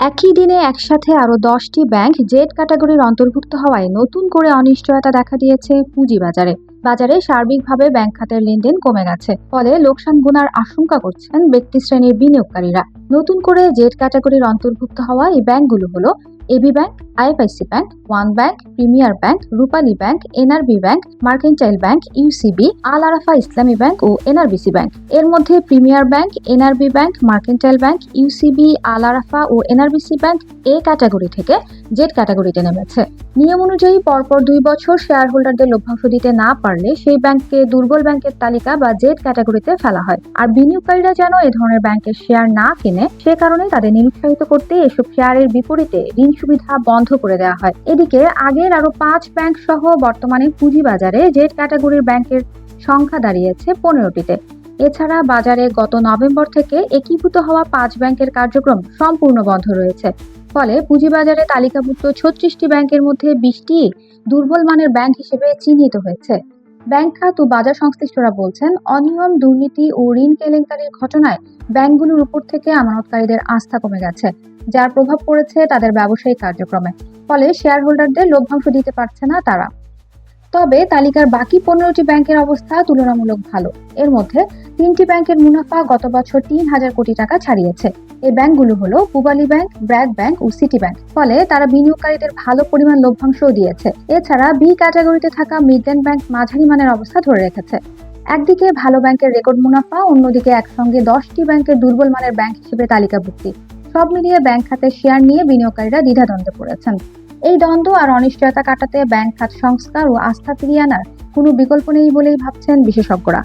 একই দিনে একসাথে আরও ১০টি ব্যাংক জেড ক্যাটাগরির অন্তর্ভুক্ত হওয়ায় নতুন করে অনিশ্চয়তা দেখা দিয়েছে পুঁজিবাজারে। বাজারে সার্বিকভাবে ব্যাংক খাতের লেনদেন কমে গেছে, ফলে লোকসান গুনার আশঙ্কা করছেন ব্যক্তিশ্রেণীর বিনিয়োগকারীরা। নতুন করে জেড ক্যাটাগরির অন্তর্ভুক্ত হওয়া এই ব্যাংকগুলো হলো AB bank, IFIC bank, one bank, premier bank, Rupali bank, NRB bank, mercantile bank, UCB, Al Arafah Islami bank ও এনআরবিসি ব্যাংক। এর মধ্যে premier bank, NRB bank, mercantile bank, UCB, Al Arafah ও এনআরবিসি ব্যাংক এ ক্যাটাগরি থেকে জেড ক্যাটাগরিতে নেমেছে। নিয়ম অনুযায়ী পরপর ২ বছর শেয়ার হোল্ডারদের লভ্যাংশ দিতে না পারলে সেই ব্যাংককে দুর্বল ব্যাংকের তালিকা বা জেড ক্যাটাগরিতে ফেলা হয়। আর বিনিয়োগকারীরা যেন এ ধরনের ব্যাংকের শেয়ার না কেনে, সে কারণে তাদের নিরুৎসাহিত করতে এসব শেয়ারের বিপরীতে ঋণ সুবিধা বন্ধ করে দেওয়া হয়। এদিকে আগের আরো ৫ ব্যাংক সহ বর্তমানে পুঁজিবাজারে জেড ক্যাটাগরির ব্যাংকের সংখ্যা দাঁড়িয়েছে ১৫টিতে। এছাড়া বাজারে গত নভেম্বর থেকে একীভূত হওয়া ৫ ব্যাংকের কার্যক্রম সম্পূর্ণ বন্ধ রয়েছে। ফলে পুঁজিবাজারে তালিকাভুক্ত ৩৬টি ব্যাংকের মধ্যে ২০টি দুর্বল মানের ব্যাংক হিসেবে চিহ্নিত হয়েছে। ব্যাংক খাত ও বাজার সংশ্লিষ্টরা বলছেন, অনিয়ম, দুর্নীতি ও ঋণ কেলেঙ্কারির ঘটনায় ব্যাংকগুলোর উপর থেকে আমানতকারীদের আস্থা কমে গেছে, যার প্রভাব পড়েছে তাদের ব্যবসায়িক কার্যক্রমে। ফলে শেয়ার হোল্ডারদের লভ্যাংশ দিতে পারছে না তারা। তবে তালিকার বাকি ১৫টি ব্যাংকের অবস্থা তুলনামূলক ভালো। এর মধ্যে ৩টি ব্যাংকের মুনাফা গত বছর ৩,০০০ কোটি টাকা ছাড়িয়েছে। এই ব্যাংকগুলো হলো পূবালী ব্যাংক, ব্র্যাক ব্যাংক ও সিটি ব্যাংক। ফলে তারা বিনিয়োগকারীদের ভালো পরিমাণ লভ্যাংশও দিয়েছে। এছাড়া বি ক্যাটাগরিতে থাকা মিডল্যান্ড ব্যাংক মাঝারি মানের অবস্থা ধরে রেখেছে। একদিকে ভালো ব্যাংকের রেকর্ড মুনাফা, অন্যদিকে একসঙ্গে ১০টি ব্যাংকের দুর্বল মানের ব্যাংক হিসেবে তালিকাভুক্তি। সব মিলিয়ে ব্যাংক খাতের শেয়ার নিয়ে বিনিয়োগকারীরা দ্বিধাদ্বন্দ্বে পড়েছেন। এই দ্বন্দ্ব আর অনিশ্চয়তা কাটাতে ব্যাংক খাত সংস্কার ও আস্থা ফিরিয়ে আনার কোনো বিকল্প নেই বলেই ভাবছেন বিশেষজ্ঞরা।